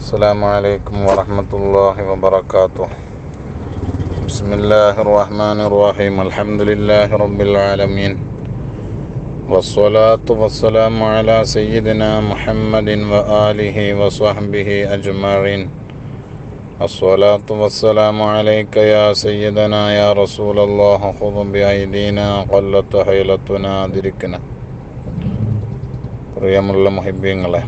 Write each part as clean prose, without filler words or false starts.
السلام عليكم ورحمة الله وبركاته. بسم الله الرحمن الرحيم. الحمد لله رب العالمين، والصلاة والسلام على سيدنا محمد وآله وصحبه أجمعين. الصلاة والسلام عليك يا سيدنا يا رسول الله. خذ بأيدينا قلت حيلتنا أدركنا. പ്രിയമുള്ള മുഹിബ്ബീങ്ങളെ,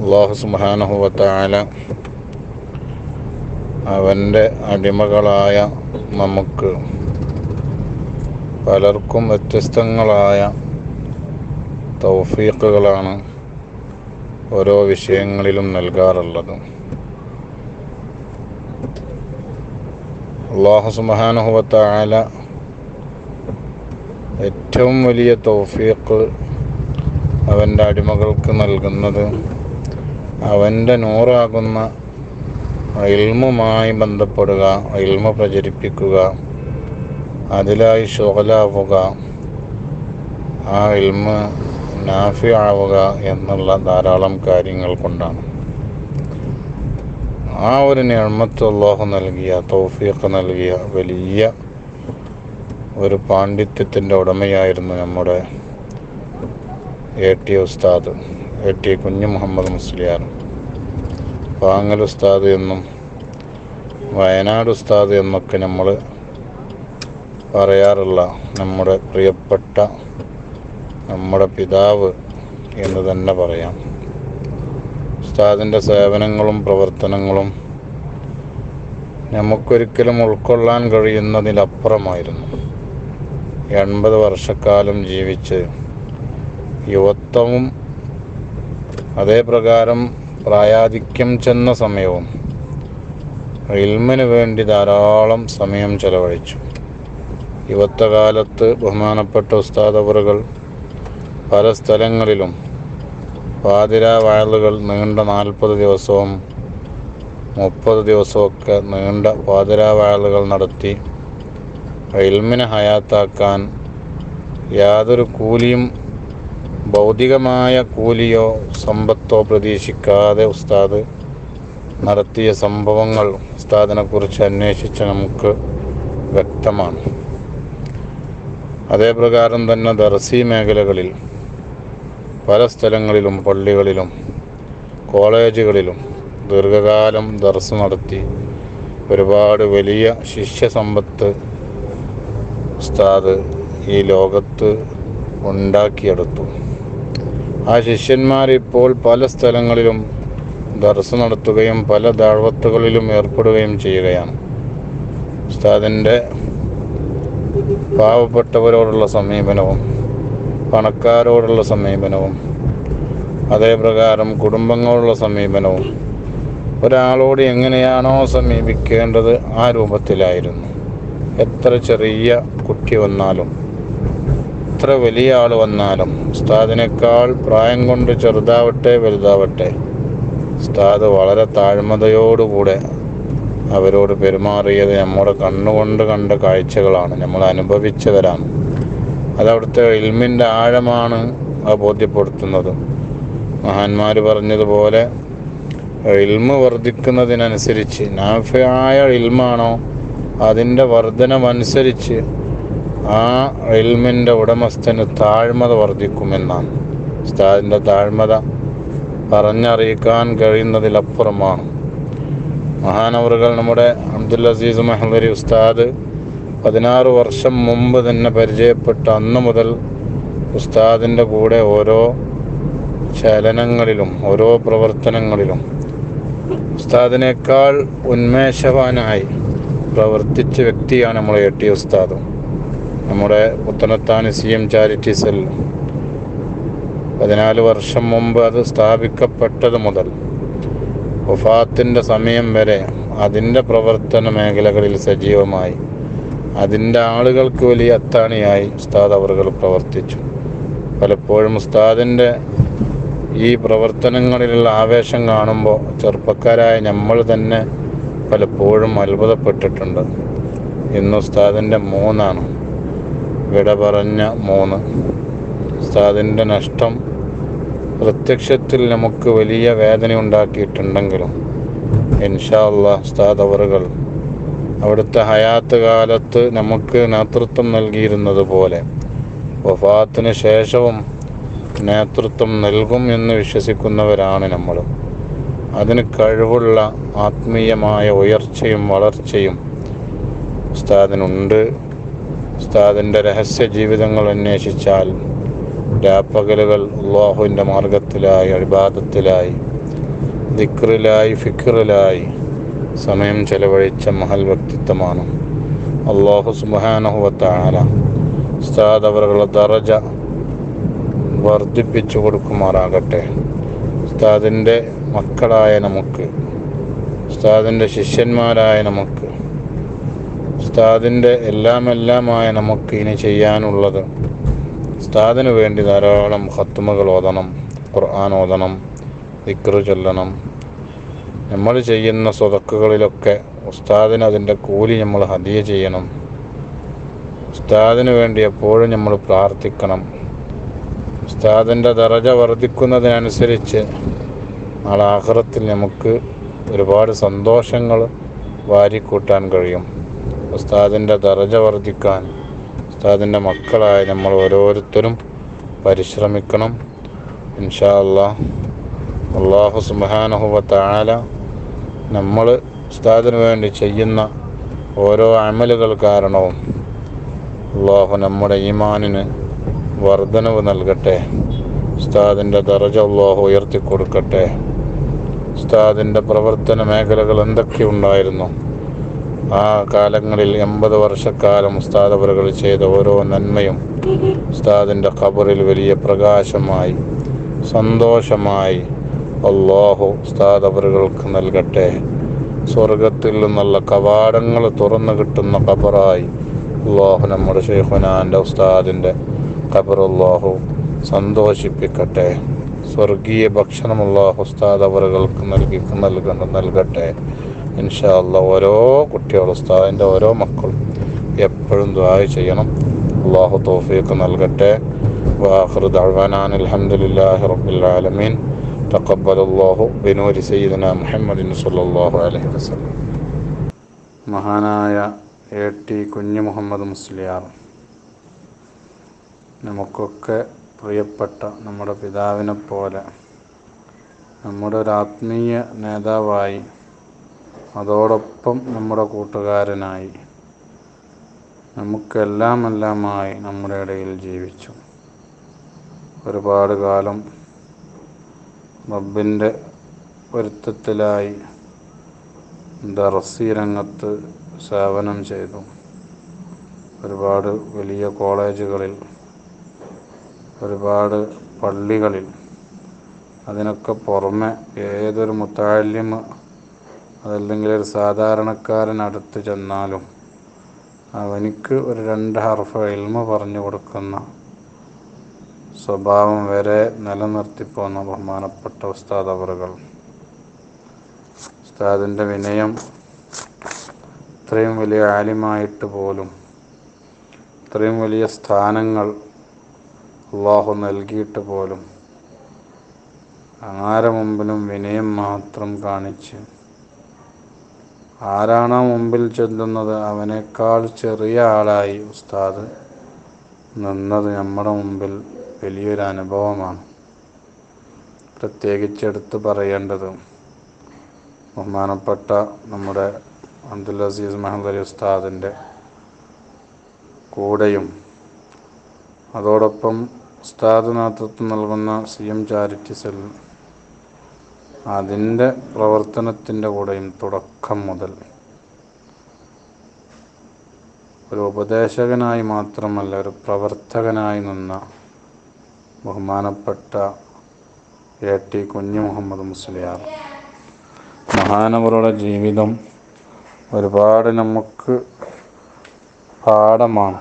അല്ലാഹു സുബ്ഹാനഹു വ തആല അവൻ്റെ അടിമകളായ നമുക്ക് പലർക്കും വ്യത്യസ്തങ്ങളായ തൗഫീഖുകളാണ് ഓരോ വിഷയങ്ങളിലും നൽകാറുള്ളത്. അല്ലാഹു സുബ്ഹാനഹു വ തആല ഏറ്റവും വലിയ തൗഫീഖ് അവൻ്റെ അടിമകൾക്ക് നൽകുന്നത് അവൻ്റെ നൂറാകുന്ന ഇൽമുമായി ബന്ധപ്പെടുക, ഇൽമു പ്രചരിപ്പിക്കുക, അതിലായി ശുഗലാവുക, ആ ഇൽമ് നാഫി ആവുക എന്നുള്ള ധാരാളം കാര്യങ്ങൾ കൊണ്ടാണ്. ആ ഒരു നിഅമത്ത് അല്ലാഹു നൽകിയ, തൗഫീഖ് നൽകിയ വലിയ ഒരു പാണ്ഡിത്യത്തിൻ്റെ ഉടമയായിരുന്നു നമ്മുടെ എ.ടി. ഉസ്താദ്, എ.ടി. കുഞ്ഞു മുഹമ്മദ് മുസ്ലിയാർ. പാങ്ങൽ ഉസ്താദ് എന്നും വയനാട് ഉസ്താദ് എന്നൊക്കെ നമ്മൾ പറയാറുള്ള നമ്മുടെ പ്രിയപ്പെട്ട നമ്മുടെ പിതാവ് എന്ന് തന്നെ പറയാം. ഉസ്താദിൻ്റെ സേവനങ്ങളും പ്രവർത്തനങ്ങളും നമുക്കൊരിക്കലും ഉൾക്കൊള്ളാൻ കഴിയുന്നതിലപ്പുറമായിരുന്നു. 80 വർഷക്കാലം ജീവിച്ച് യുവത്വവും അതേ പ്രകാരം പ്രായാധിക്യം ചെന്ന സമയവും ഇൽമിന് വേണ്ടി ധാരാളം സമയം ചെലവഴിച്ചു. യുവത്വകാലത്ത് ബഹുമാനപ്പെട്ട ഉസ്താദ് അവറുകൾ പല സ്ഥലങ്ങളിലും പാതിരാ വഅളുകൾ നീണ്ട 40 ദിവസവും 30 ദിവസമൊക്കെ നീണ്ട പാതിരാ വഅളുകൾ നടത്തി ഇൽമിനെ ഹയാത്താക്കാൻ യാതൊരു കൂലിയും, ഭൗതികമായ കൂലിയോ സമ്പത്തോ പ്രതീക്ഷിക്കാതെ ഉസ്താദ് നടത്തിയ സംഭവങ്ങൾ ഉസ്താദിനെ കുറിച്ച് അന്വേഷിച്ച് നമുക്ക് വ്യക്തമാണ്. അതേ പ്രകാരം തന്നെ ദർസി മേഖലകളിൽ പല സ്ഥലങ്ങളിലും, പള്ളികളിലും കോളേജുകളിലും ദീർഘകാലം ദർസ് നടത്തി ഒരുപാട് വലിയ ശിഷ്യസമ്പത്ത് ഉസ്താദ് ഈ ലോകത്ത് ഉണ്ടാക്കിയെടുത്തു. ആ ശിഷ്യന്മാരിപ്പോൾ പല സ്ഥലങ്ങളിലും ദർസ് നടത്തുകയും പല ദഅവത്തുകളിലും ഏർപ്പെടുകയും ചെയ്യുകയാണ്. ഉസ്താദിൻ്റെ പാവപ്പെട്ടവരോടുള്ള സമീപനവും പണക്കാരോടുള്ള സമീപനവും അതേ പ്രകാരം കുടുംബങ്ങളോടുള്ള സമീപനവും ഒരാളോട് എങ്ങനെയാണോ സമീപിക്കേണ്ടത് ആ രൂപത്തിലായിരുന്നു. എത്ര ചെറിയ കുട്ടി വന്നാലും എത്ര വലിയ ആൾ വന്നാലും ഉസ്താദിനേക്കാൾ പ്രായം കൊണ്ട് ചെറുതാവട്ടെ വലുതാവട്ടെ ഉസ്താദ് വളരെ താഴ്മതയോടുകൂടെ അവരോട് പെരുമാറിയത് നമ്മുടെ കണ്ണുകൊണ്ട് കണ്ട കാഴ്ചകളാണ്, നമ്മൾ അനുഭവിച്ചവരാണ്. അതവിടുത്തെ ഇൽമിൻ്റെ ആഴമാണ് അത് ബോധ്യപ്പെടുത്തുന്നത്. മഹാന്മാർ പറഞ്ഞതുപോലെ ഇൽമ് വർദ്ധിക്കുന്നതിനനുസരിച്ച് നാഫിയായ ഇൽമാണോ അതിൻ്റെ വർധനമനുസരിച്ച് ആ ഇൽമിൻ്റെ ഉടമസ്ഥന് താഴ്മത വർദ്ധിക്കുമെന്നാണ്. ഉസ്താദിൻ്റെ താഴ്മത പറഞ്ഞറിയിക്കാൻ കഴിയുന്നതിലപ്പുറമാണ്. മഹാനവറുകൾ നമ്മുടെ അബ്ദുൽ അസീസ് മഹ്ലരി ഉസ്താദ് 16 വർഷം മുമ്പ് തന്നെ പരിചയപ്പെട്ട അന്ന് മുതൽ ഉസ്താദിൻ്റെ കൂടെ ഓരോ ചലനങ്ങളിലും ഓരോ പ്രവർത്തനങ്ങളിലും ഉസ്താദിനേക്കാൾ ഉന്മേഷവാനായി പ്രവർത്തിച്ച വ്യക്തിയാണ് നമ്മളെ എ.ടി. ഉസ്താദ്. നമ്മുടെ പുത്തനത്താണി CM ചാരിറ്റി സെൽ 14 വർഷം മുമ്പ് അത് സ്ഥാപിക്കപ്പെട്ടത് മുതൽ വഫാത്തിൻ്റെ സമയം വരെ അതിൻ്റെ പ്രവർത്തന മേഖലകളിൽ സജീവമായി അതിൻ്റെ ആളുകൾക്ക് വലിയ അത്താണിയായി ഉസ്താദ് അവറുകൾ പ്രവർത്തിച്ചു. പലപ്പോഴും ഉസ്താദിൻ്റെ ഈ പ്രവർത്തനങ്ങളിലുള്ള ആവേശം കാണുമ്പോൾ ചെറുപ്പക്കാരായ നമ്മൾ തന്നെ പലപ്പോഴും അത്ഭുതപ്പെട്ടിട്ടുണ്ട്. ഇന്ന് ഉസ്താദിൻ്റെ 3 വിട പറഞ്ഞ 3 ഉസ്താദിൻ്റെ നഷ്ടം പ്രത്യക്ഷത്തിൽ നമുക്ക് വലിയ വേദന ഉണ്ടാക്കിയിട്ടുണ്ടെങ്കിലും ഇൻഷാ അല്ലാഹ് ഉസ്താദ് അവറുകൾ അവിടുത്തെ ഹയാത്ത് കാലത്ത് നമുക്ക് നേതൃത്വം നൽകിയിരുന്നത് പോലെ വഫാത്തിന് ശേഷവും നേതൃത്വം നൽകും എന്ന് വിശ്വസിക്കുന്നവരാണ് നമ്മൾ. അതിന് കഴിവുള്ള ആത്മീയമായ ഉയർച്ചയും വളർച്ചയും ഉസ്താദിനുണ്ട്. ഉസ്താദിൻ്റെ രഹസ്യ ജീവിതങ്ങൾ അന്വേഷിച്ചാൽ രാപ്പകലുകൾ അല്ലാഹുവിൻ്റെ മാർഗത്തിലായി, ഇബാദത്തിലായി, ദിക്റിലായി, ഫിക്റിലായി സമയം ചെലവഴിച്ച മഹൽ വ്യക്തിത്വമാണ്. അല്ലാഹു സുബ്ഹാനഹു വ തആല ഉസ്താദ് അവരുടെ ദറജ വർദ്ധിപ്പിച്ചു കൊടുക്കുമാറാകട്ടെ. ഉസ്താദിൻ്റെ മക്കളായ നമുക്ക്, ഉസ്താദിൻ്റെ ശിഷ്യന്മാരായ നമുക്ക്, ഉസ്താദിൻ്റെ എല്ലാമായ നമുക്ക് ഇനി ചെയ്യാനുള്ളത് ഉസ്താദിന് വേണ്ടി ധാരാളം ഖത്മുകൾ ഓതണം, ഖുർആൻ ഓതണം, ദിക്ർ ചൊല്ലണം. നമ്മൾ ചെയ്യുന്ന സ്വതക്കുകളിലൊക്കെ ഉസ്താദിന് അതിൻ്റെ കൂലി നമ്മൾ ഹദിയ ചെയ്യണം. ഉസ്താദിന് വേണ്ടി എപ്പോഴും നമ്മൾ പ്രാർത്ഥിക്കണം. ഉസ്താദിൻ്റെ ദറജ വർദ്ധിക്കുന്നതിനനുസരിച്ച് നാളെ ആഖിറത്തിൽ നമുക്ക് ഒരുപാട് സന്തോഷങ്ങൾ വാരിക്കൂട്ടാൻ കഴിയും. ഉസ്താദിൻ്റെ ദറജ വർദ്ധിക്കാൻ ഉസ്താദിൻ്റെ മക്കളായ നമ്മൾ ഓരോരുത്തരും പരിശ്രമിക്കണം. ഇൻഷാ അല്ലാഹ് അല്ലാഹു സുബ്ഹാനഹു വ തആല നമ്മൾ ഉസ്താദിന് വേണ്ടി ചെയ്യുന്ന ഓരോ അമലുകൾ കാരണവും അല്ലാഹു നമ്മുടെ ഈമാനിന് വർധനവ് നൽകട്ടെ. ഉസ്താദിൻ്റെ ദറജ അല്ലാഹു ഉയർത്തിക്കൊടുക്കട്ടെ. ഉസ്താദിൻ്റെ പ്രവർത്തന മേഖലകൾ എന്തൊക്കെ ഉണ്ടായിരുന്നു, ആ കാലങ്ങളിൽ 80 വർഷക്കാലം ഉസ്താദ് അവറുകൾ ചെയ്ത ഓരോ നന്മയും ഉസ്താദിൻ്റെ ഖബറിൽ വലിയ പ്രകാശമായി, സന്തോഷമായി അല്ലാഹു ഉസ്താദ് അവറുകൾക്ക് നൽകട്ടെ. സ്വർഗത്തിൽ നിന്നുള്ള കവാടങ്ങൾ തുറന്നു കിട്ടുന്ന ഖബറായി അല്ലാഹു നമ്മുടെ ശൈഖുനാൻ്റെ ഉസ്താദിൻ്റെ ഖബർ അല്ലാഹു സന്തോഷിപ്പിക്കട്ടെ. സ്വർഗീയ ഭക്ഷണം അല്ലാഹു ഉസ്താദ് അവറുകൾക്ക് നൽകട്ടെ. ഇൻഷാ അല്ലാഹ് ഓരോ കുട്ടികളും ഉസ്താദിൻ്റെ ഓരോ മക്കളും എപ്പോഴും ദുആ ചെയ്യണം. അല്ലാഹു തൗഫീഖ് നൽകട്ടെ. വആഖിറു ദഅ്വാനാ അൽഹംദുലില്ലാഹി റബ്ബിൽ ആലമീൻ. തഖബ്ബലല്ലാഹു ബിനൂരി സയ്യിദിനാ മുഹമ്മദിൻ സ്വല്ലല്ലാഹു അലൈഹി വസല്ലം. മഹാനായ AT കുഞ്ഞു മുഹമ്മദ് മുസ്ലിയാർ നമുക്കൊക്കെ പ്രിയപ്പെട്ട നമ്മുടെ പിതാവിനെ പോലെ നമ്മുടെ ഒരു ആത്മീയ നേതാവായി, അതോടൊപ്പം നമ്മുടെ കൂട്ടുകാരനായി, നമുക്കെല്ലാമായി നമ്മുടെ ഇടയിൽ ജീവിച്ചു. ഒരുപാട് കാലം റബ്ബിൻ്റെ പൊരുത്തത്തിലായി ദർസി രംഗത്ത് സേവനം ചെയ്തു. ഒരുപാട് വലിയ കോളേജുകളിൽ, ഒരുപാട് പള്ളികളിൽ, അതിനൊക്കെ പുറമെ ഏതൊരു മുത്തഅല്ലിം അതല്ലെങ്കിൽ ഒരു സാധാരണക്കാരൻ അടുത്ത് ചെന്നാലും അവനിക്ക് ഒരു 2 ഹർഫ് ഇൽമ പറഞ്ഞു കൊടുക്കുന്ന സ്വഭാവം വരെ നിലനിർത്തിപ്പോന്ന ബഹുമാനപ്പെട്ട ഉസ്താദ് അവറുകൾ. ഉസ്താദിൻ്റെ വിനയം, ഇത്രയും വലിയ ആലിമായിട്ട് പോലും ഇത്രയും വലിയ സ്ഥാനങ്ങൾ അല്ലാഹു നൽകിയിട്ട് പോലും ആരെ മുമ്പിലും വിനയം മാത്രം കാണിച്ച്, ആരാണോ മുമ്പിൽ ചെല്ലുന്നത് അവനേക്കാൾ ചെറിയ ആളായി ഉസ്താദ് നിന്നത് നമ്മുടെ മുമ്പിൽ വലിയൊരു അനുഭവമാണ്. പ്രത്യേകിച്ച് എടുത്ത് പറയേണ്ടത് ബഹുമാനപ്പെട്ട നമ്മുടെ അബ്ദുൽ അസീസ് മഹദരി ഉസ്താദിൻ്റെ കൂടെയും, അതോടൊപ്പം ഉസ്താദ് നേതൃത്വം നൽകുന്ന CM ചാരിറ്റി സെൽ, അതിൻ്റെ പ്രവർത്തനത്തിൻ്റെ കൂടെയും തുടക്കം മുതൽ ഒരു ഉപദേശകനായി മാത്രമല്ല ഒരു പ്രവർത്തകനായി നിന്ന ബഹുമാനപ്പെട്ട AT കുഞ്ഞു മുഹമ്മദ് മുസ്ലിയാർ. മഹാനവറുടെ ജീവിതം ഒരുപാട് നമുക്ക് പാഠമാണ്.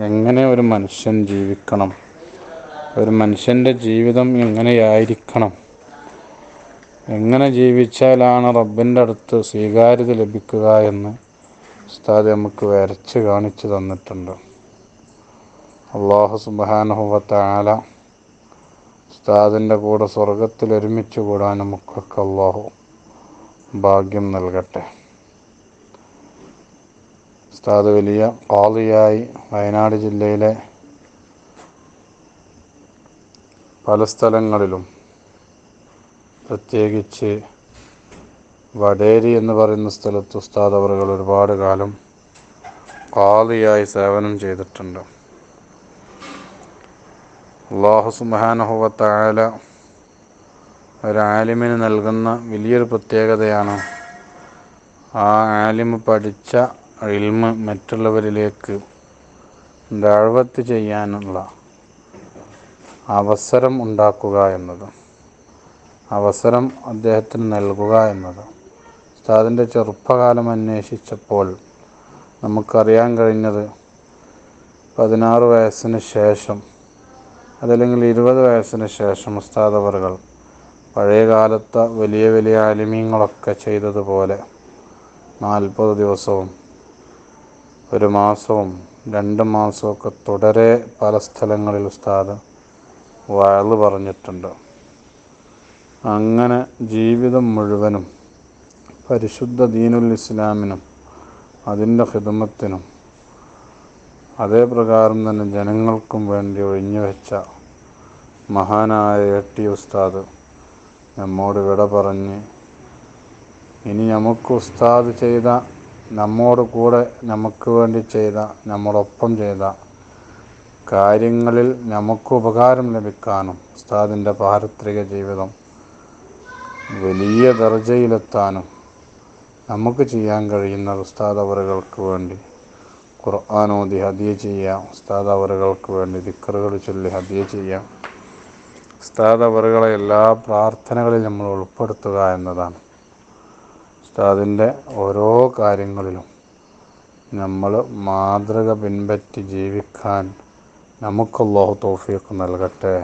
എങ്ങനെ ഒരു മനുഷ്യൻ ജീവിക്കണം, ഒരു മനുഷ്യൻ്റെ ജീവിതം എങ്ങനെയായിരിക്കണം, എങ്ങനെ ജീവിച്ചാലാണ് റബ്ബിൻ്റെ അടുത്ത് സ്വീകാര്യത ലഭിക്കുക എന്ന് ഉസ്താദ് നമുക്ക് വരച്ച് കാണിച്ചു തന്നിട്ടുണ്ട്. അല്ലാഹു സുബ്ഹാനഹു വ തആല ഉസ്താദിൻ്റെ കൂടെ സ്വർഗത്തിൽ ഒരുമിച്ച് കൂടാൻ നമുക്കൊക്കെ അല്ലാഹു ഭാഗ്യം നൽകട്ടെ. ഉസ്താദ് വലിയ ഖാദിയായി വയനാട് ജില്ലയിലെ പല സ്ഥലങ്ങളിലും, പ്രത്യേകിച്ച് വടേരി എന്ന് പറയുന്ന സ്ഥലത്ത് ഉസ്താദ് അവറുകൾ ഒരുപാട് കാലം ഖാദിയായി സേവനം ചെയ്തിട്ടുണ്ട്. അല്ലാഹു സുബ്ഹാനഹു വ തആല ഒരു ആലിമിന് നൽകുന്ന വലിയൊരു പ്രത്യേകതയാണ് ആ ആലിമ് പഠിച്ച ഇൽമ് മറ്റുള്ളവരിലേക്ക് ദഅവത്ത് ചെയ്യാനുള്ള അവസരം ഉണ്ടാക്കുക എന്നത്, അവസരം അദ്ദേഹത്തിന് നൽകുക എന്നത്. ഉസ്താദിൻ്റെ ചെറുപ്പകാലം അന്വേഷിച്ചപ്പോൾ നമുക്കറിയാൻ കഴിഞ്ഞത് 16 വയസ്സിന് ശേഷം, അതല്ലെങ്കിൽ 20 വയസ്സിന് ശേഷം ഉസ്താദ് അവറുകൾ പഴയ കാലത്തെ വലിയ വലിയ ആലിമീങ്ങളൊക്കെ ചെയ്തതുപോലെ 40 ദിവസവും 1 മാസവും 2 മാസമൊക്കെ തുടരെ പല സ്ഥലങ്ങളിൽ ഉസ്താദ് വഅള് പറഞ്ഞിട്ടുണ്ട്. അങ്ങനെ ജീവിതം മുഴുവനും പരിശുദ്ധ ദീനുൽ ഇസ്ലാമിനും അതിൻ്റെ ഖിദ്മത്തിനും അതേ പ്രകാരം തന്നെ ജനങ്ങൾക്കും വേണ്ടി ഒഴിഞ്ഞുവെച്ച മഹാനായ AT ഉസ്താദ് നമ്മോട് വിട പറഞ്ഞ്, ഇനി നമുക്ക് ഉസ്താദ് ചെയ്ത, നമ്മോട് കൂടെ നമുക്ക് വേണ്ടി ചെയ്ത, നമ്മളൊപ്പം ചെയ്ത കാര്യങ്ങളിൽ നമുക്ക് ഉപകാരം ലഭിക്കാനും ഉസ്താദിൻ്റെ പാരത്രിക ജീവിതം വലിയ ദർജയിലെത്താനും നമുക്ക് ചെയ്യാൻ കഴിയുന്ന ഉസ്താദ് അവറുകൾക്ക് വേണ്ടി ഖുർആൻ ഓതി ഹദിയ ചെയ്യാം, ഉസ്താദ് അവറുകൾക്ക് വേണ്ടി ദിക്റുകൾ ചൊല്ലി ഹദിയ ചെയ്യാം, ഉസ്താദ് അവറുകളെ എല്ലാ പ്രാർത്ഥനകളിലും നമ്മൾ ഉൾപ്പെടുത്തുക എന്നതാണ്. ഉസ്താദിൻ്റെ ഓരോ കാര്യങ്ങളിലും നമ്മൾ മാതൃക പിൻപറ്റി ജീവിക്കാൻ നമുക്ക് അല്ലാഹു തൗഫീഖ് നൽകട്ടെ.